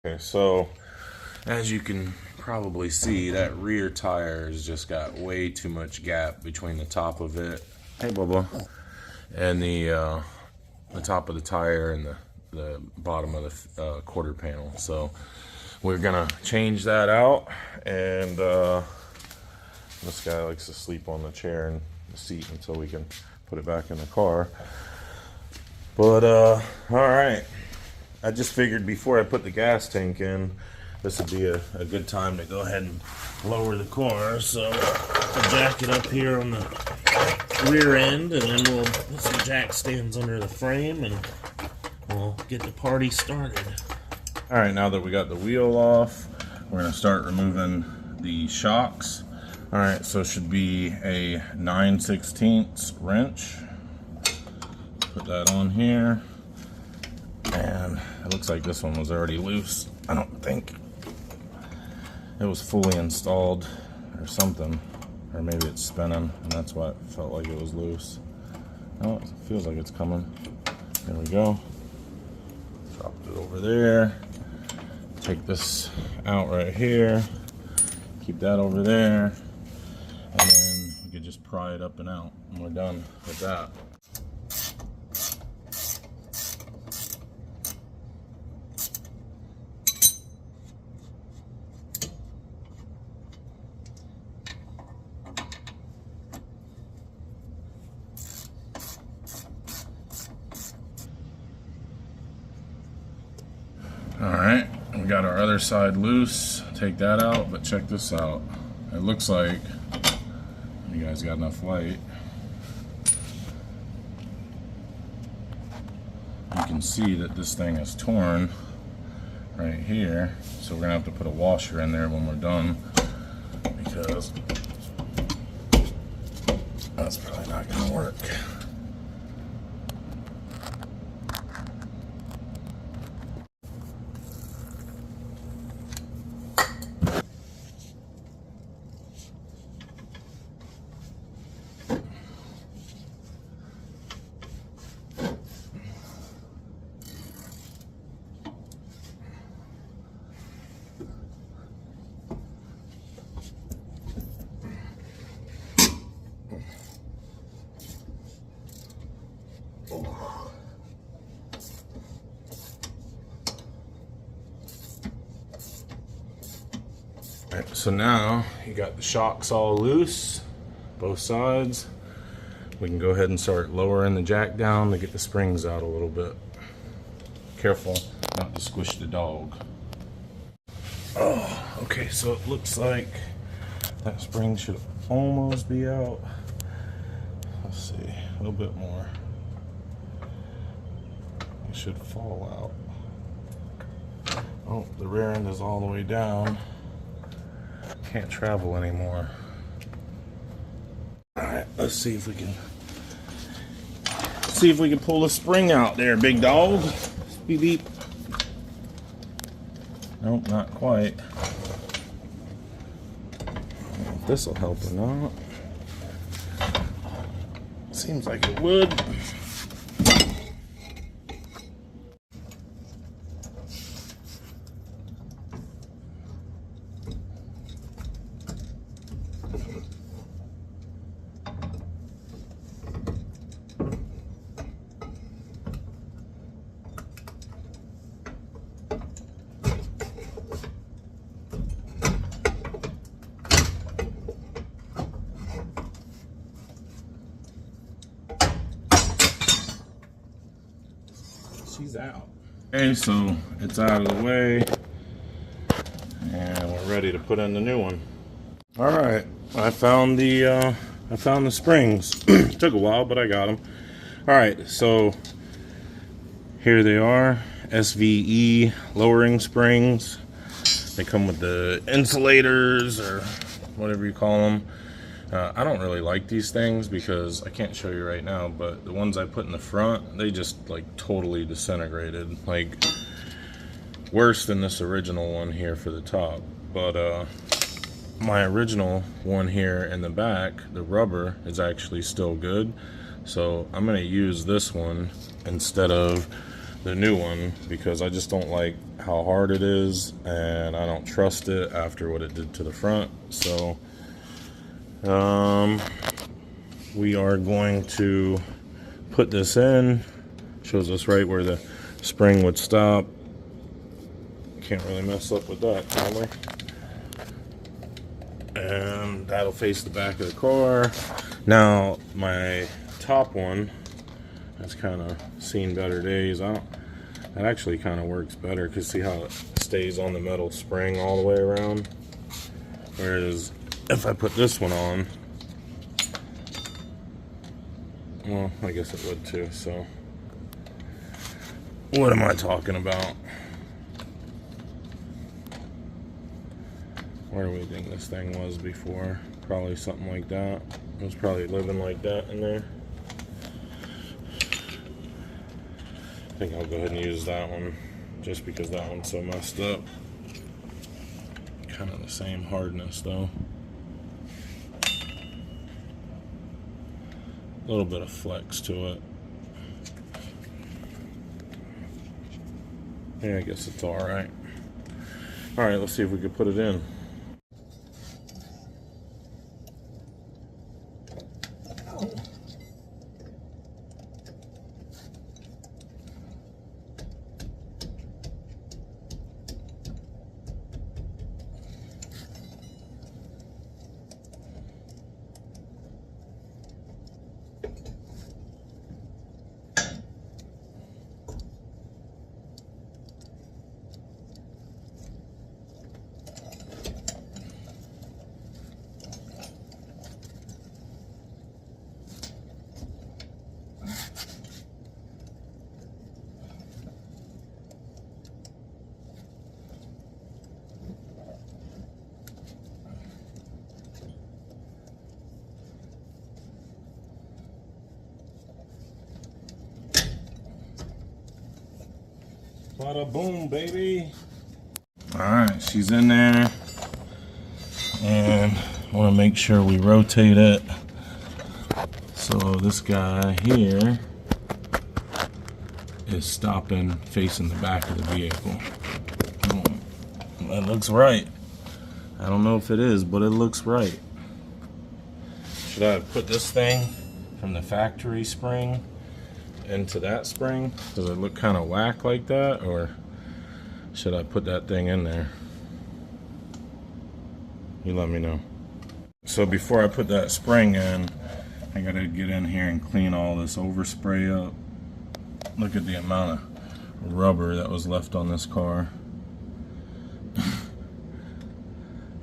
Okay, so as you can probably see, that rear tire has just got way too much gap between the top of it, hey Bubba, and the top of the tire and the bottom of the quarter panel. So we're gonna change that out, and this guy likes to sleep on the chair and the seat until we can put it back in the car. But all right, I just figured before I put the gas tank in, this would be a good time to go ahead and lower the car. So I'll jack it up here on the rear end, and then we'll put some jack stands under the frame, and we'll get the party started. All right, now that we got the wheel off, we're gonna start removing the shocks. All right, so it should be a 9/16 wrench. Put that on here. And it looks like this one was already loose. I don't think it was fully installed or something. Or maybe it's spinning, and that's why it felt like it was loose. Oh, it feels like it's coming. There we go. Dropped it over there. Take this out right here. Keep that over there. And then we could just pry it up and out. And we're done with that. Alright, we got our other side loose. Take that out, but check this out. It looks like, you guys got enough light, you can see that this thing is torn right here. So we're gonna have to put a washer in there when we're done, because that's probably not gonna work. Alright, so now you got the shocks all loose, both sides. We can go ahead and start lowering the jack down to get the springs out a little bit. Careful not to squish the dog. Oh, okay, so it looks like that spring should almost be out. Let's see, a little bit more. It should fall out. Oh, the rear end is all the way down. Can't travel anymore. All right, let's see if we can pull the spring out there, big dog. Beep beep. Nope, not quite. I don't know if this will help or not. Seems like it would. She's out. Okay, so it's out of the way, and we're ready to put in the new one. All right, I found the springs. Took a while, but I got them. All right, so here they are, SVE lowering springs. They come with the insulators, or whatever you call them. I don't really like these things because I can't show you right now, but the ones I put in the front, they just like totally disintegrated, like worse than this original one here for the top. But my original one here in the back, the rubber, is actually still good, so I'm going to use this one instead of the new one because I just don't like how hard it is, and I don't trust it after what it did to the front. So we are going to put this in. Shows us right where the spring would stop. Can't really mess up with that, can we? And that'll face the back of the car. Now my top one has kind of seen better days. That actually kind of works better because see how it stays on the metal spring all the way around. Whereas if I put this one on, well, I guess it would too. So what am I talking about? Where do we think this thing was before? Probably something like that. It was probably living like that in there. I think I'll go ahead and use that one just because that one's so messed up. Kind of the same hardness though. A little bit of flex to it. Yeah, I guess it's alright. Alright, let's see if we can put it in. Bada boom, baby. Alright, she's in there. And I want to make sure we rotate it. So this guy here is stopping facing the back of the vehicle. That looks right. I don't know if it is, but it looks right. Should I put this thing from the factory spring into that spring? Does it look kind of whack like that, or should I put that thing in there? You let me know. So before I put that spring in, I gotta get in here and clean all this overspray up. Look at the amount of rubber that was left on this car.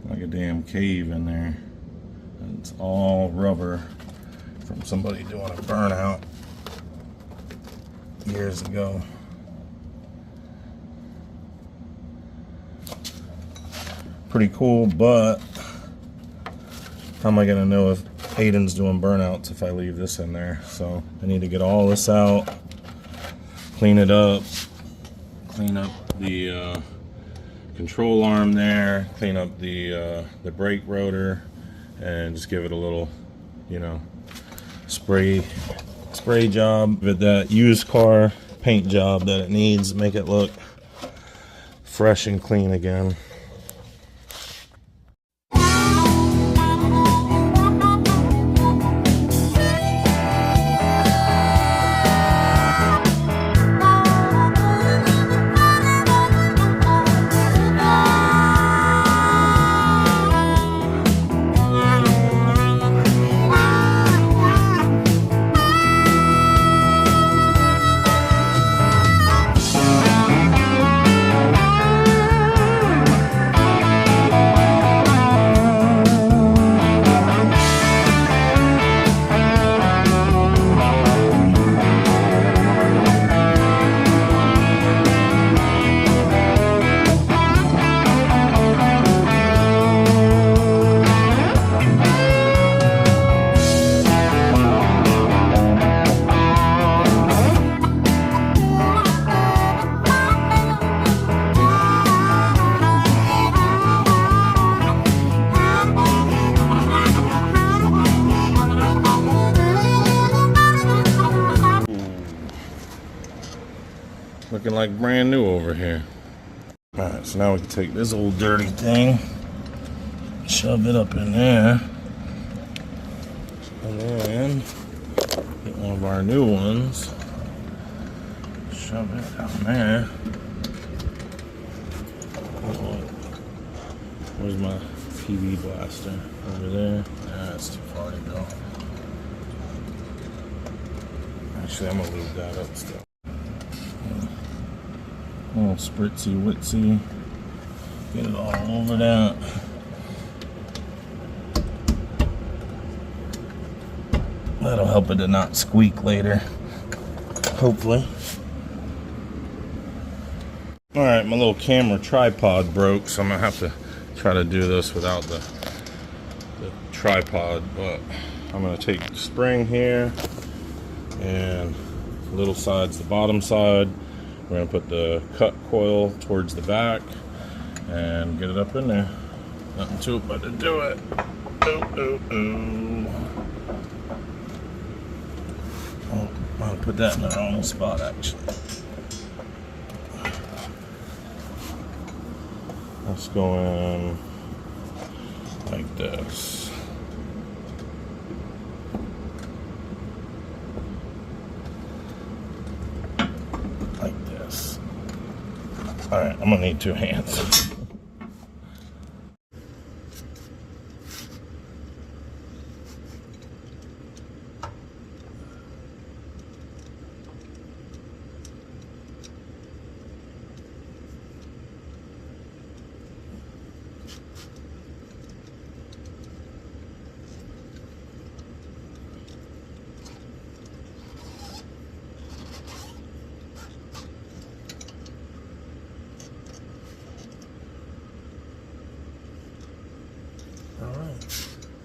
Like a damn cave in there. And it's all rubber from somebody doing a burnout years ago. Pretty cool, but how am I gonna know if Aiden's doing burnouts if I leave this in there? So I need to get all this out, clean it up, clean up the control arm there, clean up the brake rotor, and just give it a little, you know, spray job with that used car paint job that it needs, make it look fresh and clean again. like brand new over here. Alright, so now we can take this old dirty thing, shove it up in there, and then get one of our new ones, shove it down there. Where's my PV blaster? Over there? That's too far to go. Actually, I'm gonna leave that up still. A little spritzy witsy. Get it all over that. That'll help it to not squeak later. Hopefully. Alright, my little camera tripod broke, so I'm gonna have to try to do this without the tripod, but I'm gonna take the spring here and little side's the bottom side. We're gonna put the cut coil towards the back and get it up in there. Nothing to it but to do it. Oh, I'm gonna put that in the wrong spot actually. Let's go in like this. Like this. Alright, I'm gonna need 2 hands.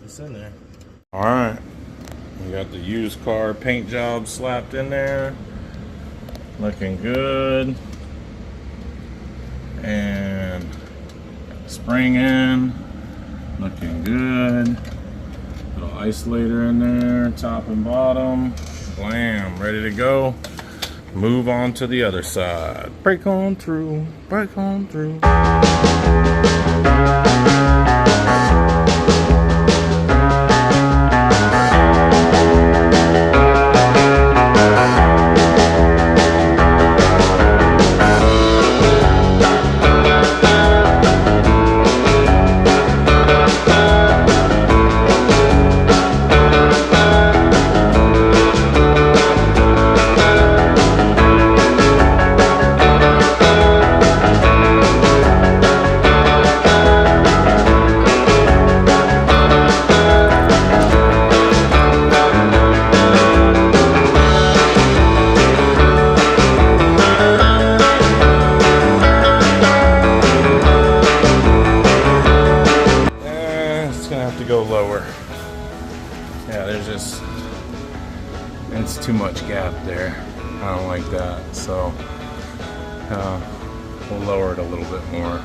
It's in there. Alright, we got the used car paint job slapped in there, looking good, and spring in, looking good, little isolator in there, top and bottom, blam, ready to go. Move on to the other side. Break on through, break on through. Go lower. Yeah, there's just, it's too much gap there. I don't like that, so we'll lower it a little bit more.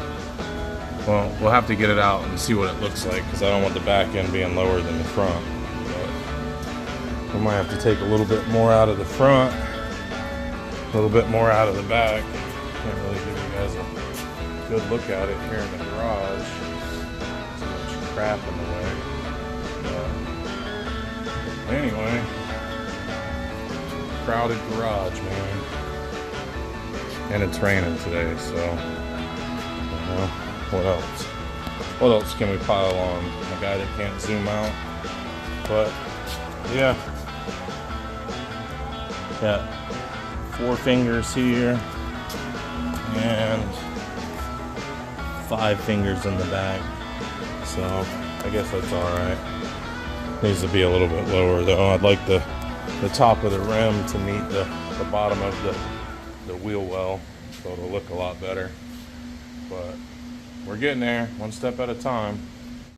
Well, we'll have to get it out and see what it looks like, because I don't want the back end being lower than the front. But we might have to take a little bit more out of the front, a little bit more out of the back. Can't really give you guys a good look at it here in the garage. Too much crap in the way. Anyway, crowded garage, man. And it's raining today, so what else? What else can we pile on? A guy that can't zoom out. But yeah, got 4 fingers here and 5 fingers in the back. So I guess that's alright. Needs to be a little bit lower though. I'd like the top of the rim to meet the bottom of the wheel well, so it'll look a lot better. But we're getting there, one step at a time.